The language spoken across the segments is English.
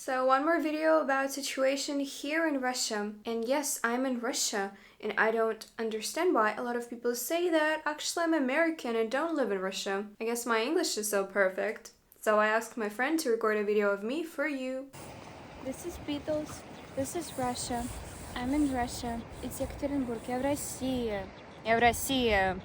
So one more video about situation here in Russia. And yes, I'm in Russia, and I don't understand why a lot of people say that. Actually, I'm American and don't live in Russia. I guess my English is so perfect. So I asked my friend to record a video of me for you. This is Beatles. This is Russia. I'm in Russia. It's Екатеринбург. Я в России. Я в России.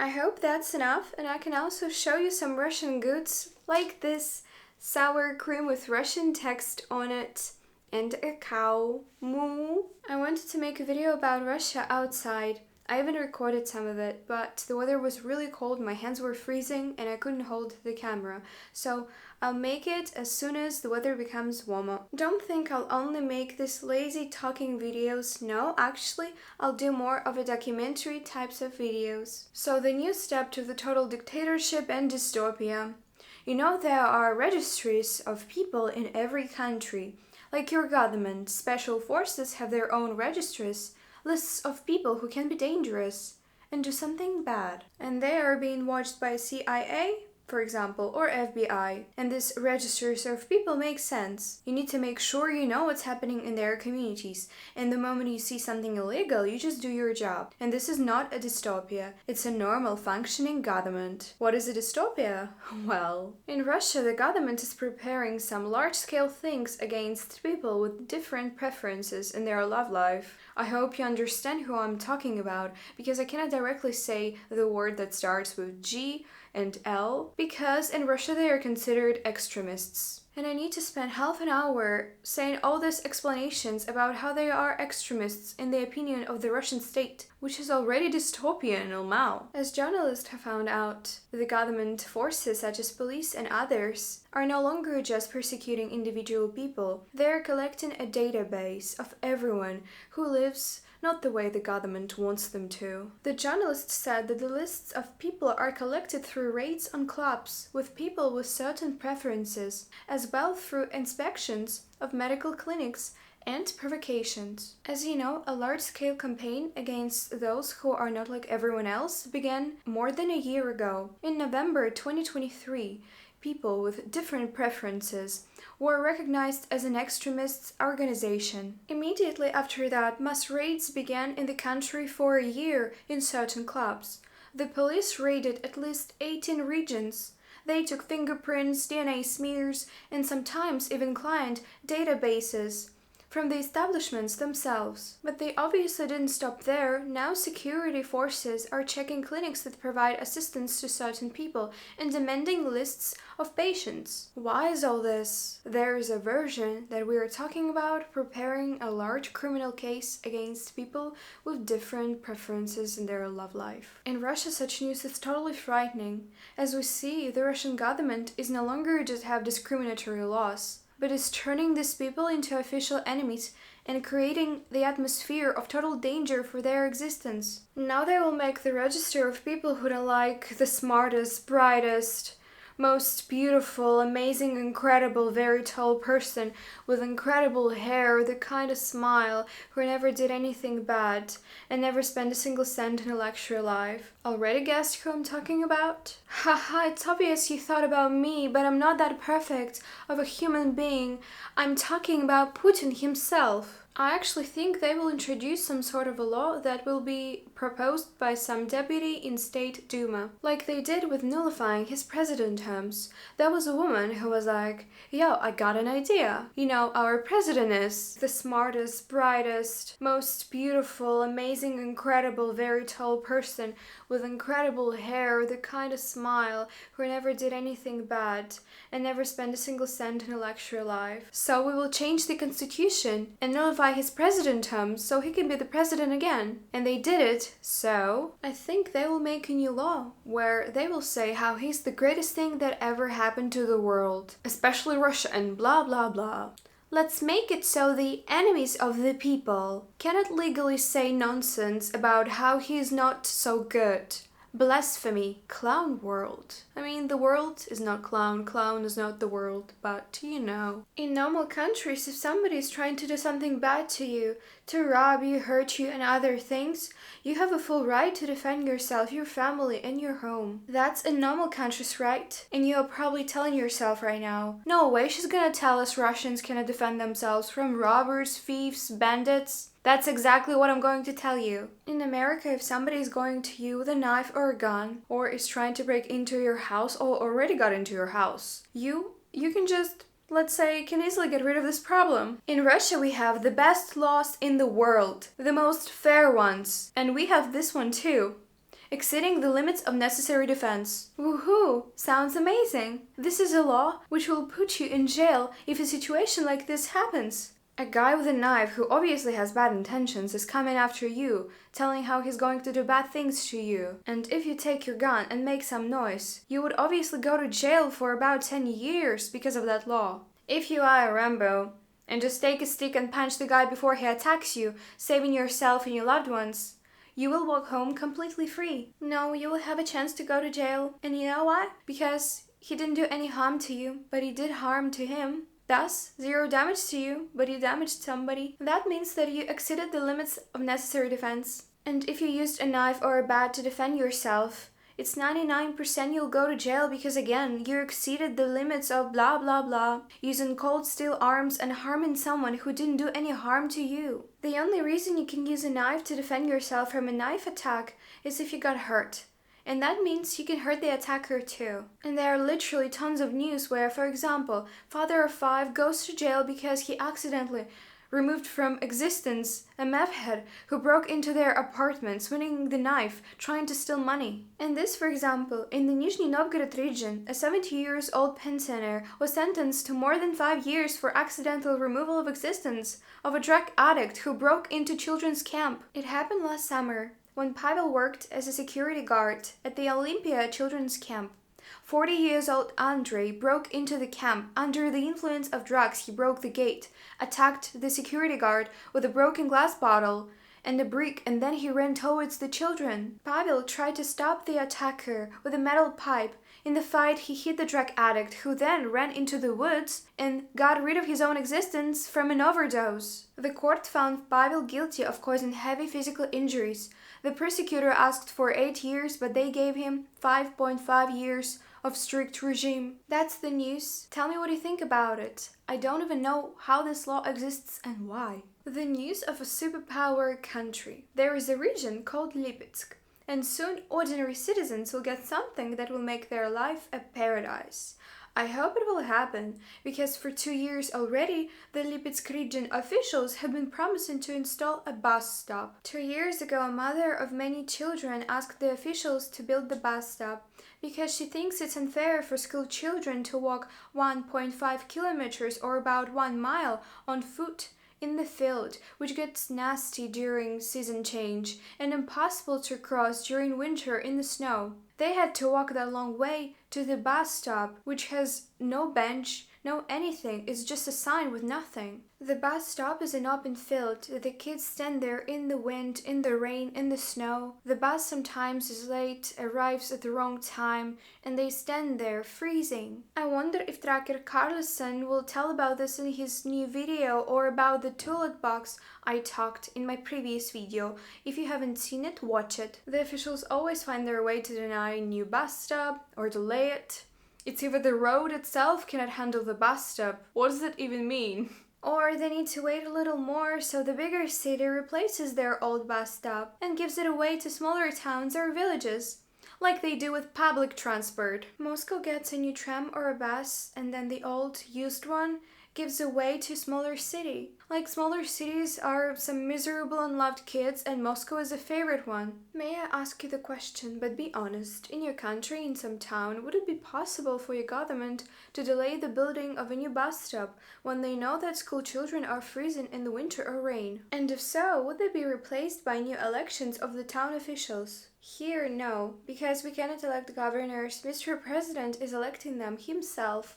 I hope that's enough, and I can also show you some Russian goods, like this sour cream with Russian text on it, and a cow, moo. I wanted to make a video about Russia outside. I even recorded some of it, but the weather was really cold, my hands were freezing, and I couldn't hold the camera. So I'll make it as soon as the weather becomes warmer. Don't think I'll only make these lazy talking videos. No, actually, I'll do more of a documentary types of videos. So the new step to the total dictatorship and dystopia. You know, there are registries of people in every country. Like your government, special forces have their own registries. Lists of people who can be dangerous and do something bad. And they are being watched by CIA, for example, or FBI. And these registers of people make sense. You need to make sure you know what's happening in their communities. And the moment you see something illegal, you just do your job. And this is not a dystopia. It's a normal functioning government. What is a dystopia? Well, in Russia, the government is preparing some large-scale things against people with different preferences in their love life. I hope you understand who I'm talking about, because I cannot directly say the word that starts with G and L, because in Russia they are considered extremists. And I need to spend half an hour saying all these explanations about how they are extremists in the opinion of the Russian state, which is already dystopian, now. As journalists have found out, the government forces such as police and others are no longer just persecuting individual people. They are collecting a database of everyone who lives not the way the government wants them to. The journalist said that the lists of people are collected through raids on clubs with people with certain preferences, as well through inspections of medical clinics and provocations. As you know, a large-scale campaign against those who are not like everyone else began more than a year ago. In November 2023, people with different preferences were recognized as an extremist organization. Immediately after that, mass raids began in the country for a year in certain clubs. The police raided at least 18 regions. They took fingerprints, DNA smears, and sometimes even client databases from the establishments themselves. But they obviously didn't stop there. Now security forces are checking clinics that provide assistance to certain people and demanding lists of patients. Why is all this? There is a version that we are talking about preparing a large criminal case against people with different preferences in their love life. In Russia, such news is totally frightening. As we see, the Russian government is no longer just have discriminatory laws, but is turning these people into official enemies and creating the atmosphere of total danger for their existence. Now they will make the register of people who don't like the smartest, brightest, most beautiful, amazing, incredible, very tall person with incredible hair, the kind of smile, who never did anything bad and never spent a single cent in a luxury life. Already guessed who I'm talking about? Haha, it's obvious you thought about me, but I'm not that perfect of a human being. I'm talking about Putin himself. I actually think they will introduce some sort of a law that will be proposed by some deputy in State Duma, like they did with nullifying his president terms. There was a woman who was like, yo, I got an idea. You know, our president is the smartest, brightest, most beautiful, amazing, incredible, very tall person with incredible hair, the kind of smile, who never did anything bad and never spent a single cent in a luxury life. So we will change the constitution and nullify his president term so he can be the president again. And they did it, so I think they will make a new law where they will say how he's the greatest thing that ever happened to the world, especially Russia, and blah blah blah. Let's make it so the enemies of the people cannot legally say nonsense about how he's not so good. Blasphemy, clown world. I mean, the world is not clown, clown is not the world, but you know. In normal countries, if somebody is trying to do something bad to you, to rob you, hurt you, and other things, you have a full right to defend yourself, your family, and your home. That's a normal country's right. And you are probably telling yourself right now, no way she's gonna tell us Russians cannot defend themselves from robbers, thieves, bandits. That's exactly what I'm going to tell you. In America, if somebody is going to you with a knife or a gun, or is trying to break into your house or already got into your house, you can just, let's say, can easily get rid of this problem. In Russia, we have the best laws in the world, the most fair ones, and we have this one too. Exceeding the limits of necessary defense. Woohoo! Sounds amazing! This is a law which will put you in jail if a situation like this happens. A guy with a knife who obviously has bad intentions is coming after you, telling how he's going to do bad things to you. And if you take your gun and make some noise, you would obviously go to jail for about 10 years because of that law. If you are a Rambo and just take a stick and punch the guy before he attacks you, saving yourself and your loved ones, you will walk home completely free. No, you will have a chance to go to jail. And you know why? Because he didn't do any harm to you, but he did harm to him. Thus, zero damage to you, but you damaged somebody. That means that you exceeded the limits of necessary defense. And if you used a knife or a bat to defend yourself, it's 99% you'll go to jail because again, you exceeded the limits of blah blah blah, using cold steel arms and harming someone who didn't do any harm to you. The only reason you can use a knife to defend yourself from a knife attack is if you got hurt. And that means you can hurt the attacker too. And there are literally tons of news where, for example, father of 5 goes to jail because he accidentally removed from existence a meth head who broke into their apartment, swinging the knife, trying to steal money. And this, for example, in the Nizhny Novgorod region, a 70-year-old pensioner was sentenced to more than 5 years for accidental removal of existence of a drug addict who broke into children's camp. It happened last summer, when Pavel worked as a security guard at the Olympia children's camp. 40-year-old Andrei broke into the camp. Under the influence of drugs, he broke the gate, attacked the security guard with a broken glass bottle and a brick, and then he ran towards the children. Pavel tried to stop the attacker with a metal pipe. In the fight, he hit the drug addict, who then ran into the woods and got rid of his own existence from an overdose. The court found Pavel guilty of causing heavy physical injuries. The prosecutor asked for 8 years, but they gave him 5.5 years of strict regime. That's the news. Tell me what you think about it. I don't even know how this law exists and why. The news of a superpower country. There is a region called Lipetsk, and soon ordinary citizens will get something that will make their life a paradise. I hope it will happen, because for 2 years already, the Lipetsk region officials have been promising to install a bus stop. 2 years ago, a mother of many children asked the officials to build the bus stop, because she thinks it's unfair for school children to walk 1.5 kilometers or about 1 mile on foot in the field, which gets nasty during season change and impossible to cross during winter in the snow. They had to walk that long way to the bus stop, which has no bench, no anything, it's just a sign with nothing. The bus stop is an open field. The kids stand there in the wind, in the rain, in the snow. The bus sometimes is late, arrives at the wrong time, and they stand there freezing. I wonder if Tracker Carlson will tell about this in his new video or about the toilet box I talked in my previous video. If you haven't seen it, watch it. The officials always find their way to deny a new bus stop or delay it. It's either the road itself cannot handle the bus stop. What does that even mean? Or they need to wait a little more so the bigger city replaces their old bus stop and gives it away to smaller towns or villages, like they do with public transport. Moscow gets a new tram or a bus, and then the old, used one gives away to smaller city. Like smaller cities are some miserable unloved kids, and Moscow is a favorite one. May I ask you the question, but be honest, in your country, in some town, would it be possible for your government to delay the building of a new bus stop when they know that school children are freezing in the winter or rain? And if so, would they be replaced by new elections of the town officials? Here, no, because we cannot elect governors. Mr. President is electing them himself,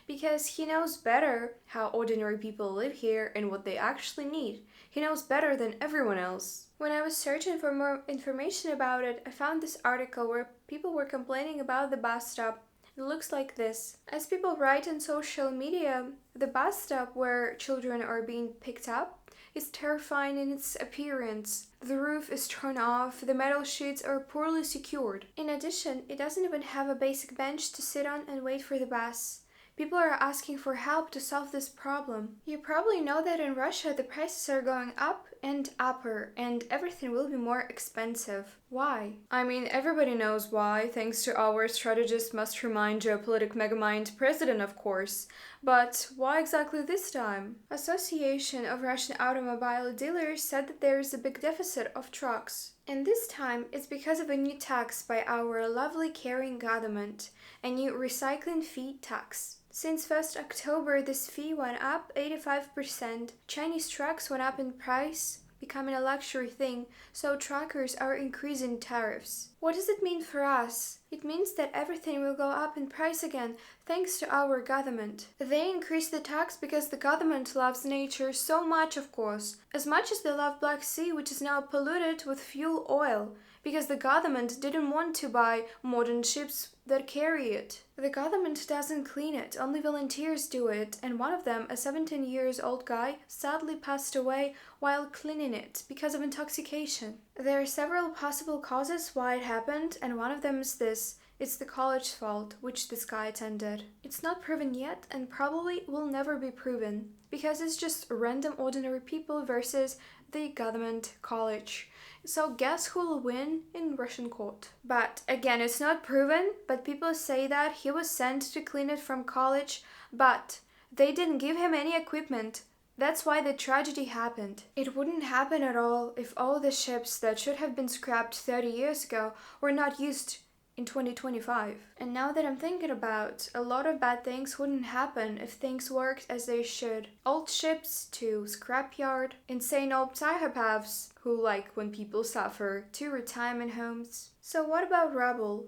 because he knows better how ordinary people live here and what they actually need. He knows better than everyone else. When I was searching for more information about it, I found this article where people were complaining about the bus stop. It looks like this. As people write on social media, the bus stop where children are being picked up is terrifying in its appearance. The roof is torn off, the metal sheets are poorly secured. In addition, it doesn't even have a basic bench to sit on and wait for the bus. People are asking for help to solve this problem. You probably know that in Russia the prices are going up and upper, and everything will be more expensive. Why? I mean, everybody knows why, thanks to our strategist mastermind geopolitic megamind president, of course. But why exactly this time? Association of Russian automobile dealers said that there is a big deficit of trucks. And this time, it's because of a new tax by our lovely caring government, a new recycling fee tax. Since 1st October, this fee went up 85%. Chinese trucks went up in price, becoming a luxury thing, so truckers are increasing tariffs. What does it mean for us? It means that everything will go up in price again, thanks to our government. They increase the tax because the government loves nature so much, of course, as much as they love Black Sea, which is now polluted with fuel oil, because the government didn't want to buy modern ships that carry it. The government doesn't clean it, only volunteers do it, and one of them, a 17-year-old guy, sadly passed away while cleaning it because of intoxication. There are several possible causes why it happened, and one of them is this. It's the college's fault, which this guy attended. It's not proven yet, and probably will never be proven, because it's just random ordinary people versus the government college. So guess who will win in Russian court? But again, it's not proven, but people say that he was sent to clean it from college, but they didn't give him any equipment. That's why the tragedy happened. It wouldn't happen at all if all the ships that should have been scrapped 30 years ago were not used in 2025. And now that I'm thinking about, a lot of bad things wouldn't happen if things worked as they should. Old ships to scrapyard, insane old psychopaths who like when people suffer, to retirement homes. So what about ruble?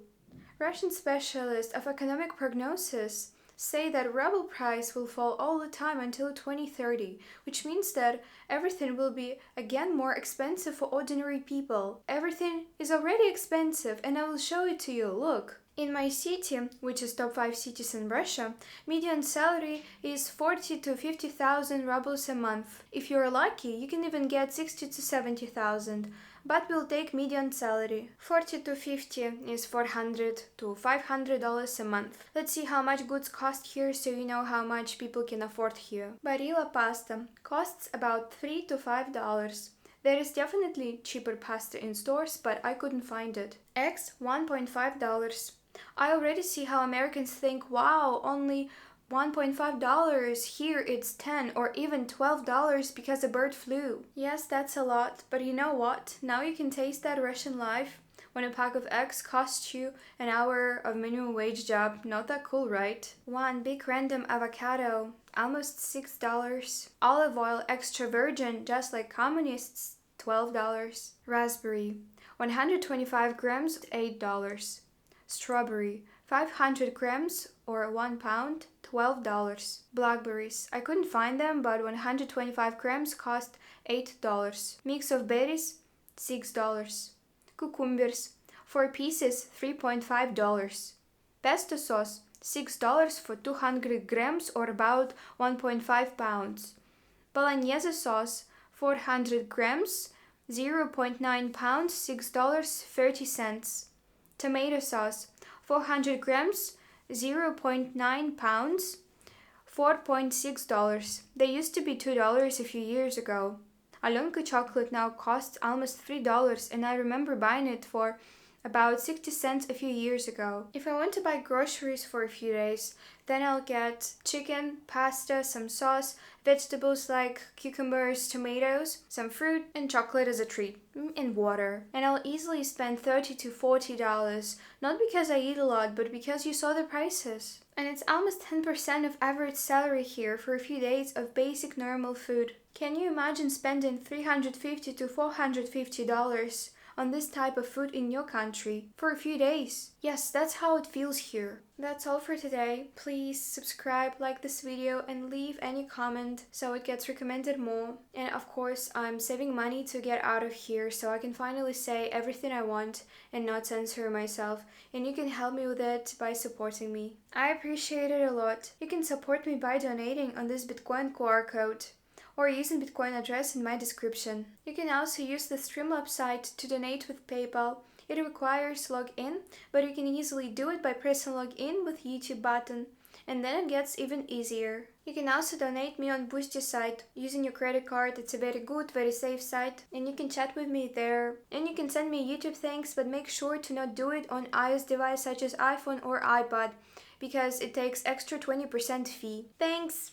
Russian specialists of economic prognosis say that ruble price will fall all the time until 2030, which means that everything will be again more expensive for ordinary people. Everything is already expensive, and I will show it to you. Look. In my city, which is top 5 cities in Russia, median salary is 40 to 50,000 rubles a month. If you're lucky, you can even get 60 to 70,000. But we'll take median salary. 40 to 50 is $400 to $500 a month. Let's see how much goods cost here so you know how much people can afford here. Barilla pasta costs about $3 to $5. There is definitely cheaper pasta in stores, but I couldn't find it. Eggs, $1.5. I already see how Americans think, wow, only $1.5. Here it's $10 or even $12 because a bird flew. Yes, that's a lot, but you know what? Now you can taste that Russian life. When a pack of eggs costs you an hour of minimum wage job, not that cool, right? One big random avocado, almost $6. Olive oil extra virgin, just like communists, $12. Raspberry, 125 grams, $8. Strawberry, 500 grams or 1 pound, $12. Blackberries, I couldn't find them, but 125 grams cost $8. Mix of berries, $6. Cucumbers, 4 pieces, $3.5. Pesto sauce, $6 for 200 grams or about 1.5 pounds. Bolognese sauce, 400 grams, 0.9 pounds, $6.30. Tomato sauce, 400 grams, 0.9 pounds, $4.6. They used to be $2 a few years ago. Alyonka chocolate now costs almost $3, and I remember buying it for about 60 cents a few years ago. If I want to buy groceries for a few days, then I'll get chicken, pasta, some sauce, vegetables like cucumbers, tomatoes, some fruit, and chocolate as a treat, and water. And I'll easily spend $30 to $40, not because I eat a lot, but because you saw the prices. And it's almost 10% of average salary here for a few days of basic normal food. Can you imagine spending $350 to $450 on this type of food in your country for a few days. Yes, that's how it feels here. That's all for today. Please subscribe, like this video, and leave any comment so it gets recommended more. And of course, I'm saving money to get out of here so I can finally say everything I want and not censor myself. And you can help me with it by supporting me. I appreciate it a lot. You can support me by donating on this Bitcoin QR code or using Bitcoin address in my description. You can also use the Streamlabs site to donate with PayPal. It requires login, but you can easily do it by pressing login with YouTube button, and then it gets even easier. You can also donate me on Boosty site using your credit card. It's a very good, very safe site, and you can chat with me there. And you can send me YouTube thanks, but make sure to not do it on iOS device such as iPhone or iPad, because it takes extra 20% fee. Thanks!